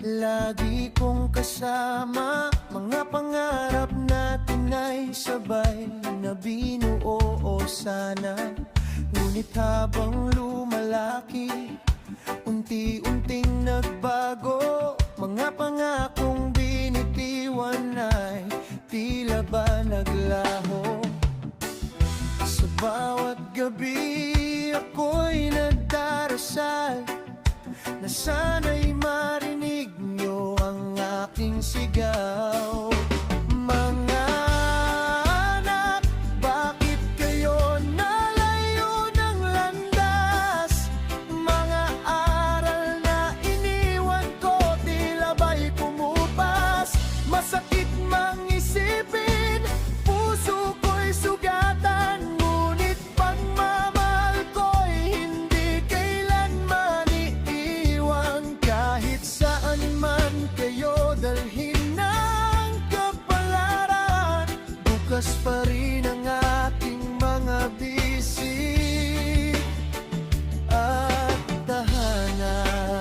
Lagi kong kasama, mga pangarap natin ay sabay na binuo sana. Ngunit habang lumalaki, unti-unting nagbago. Mga pangakong binitiwan ay tila ba naglaho. Sa bawat gabi ako'y nagdarasal na sana'y marinig nyo ang aking sigaw. Mga anak, bakit kayo nalayo ng landas? Mga aral na iniwan ko, tila ba'y pumupas. Masakit mang isipin, puso ko'y sugatan, ngunit pagmamahal ko'y hindi kailanman iiwan. Kahit saan man kayo dalhin ng kapalaran, bukas pa rin ang ating mga bisig at tahanan.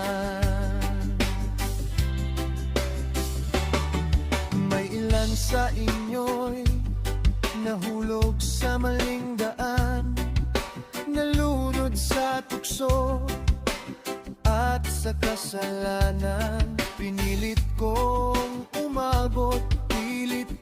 May ilan sa inyo'y nahulog sa maling daan, nalunod sa tukso at sa kasalanan. Pinilit kong umabot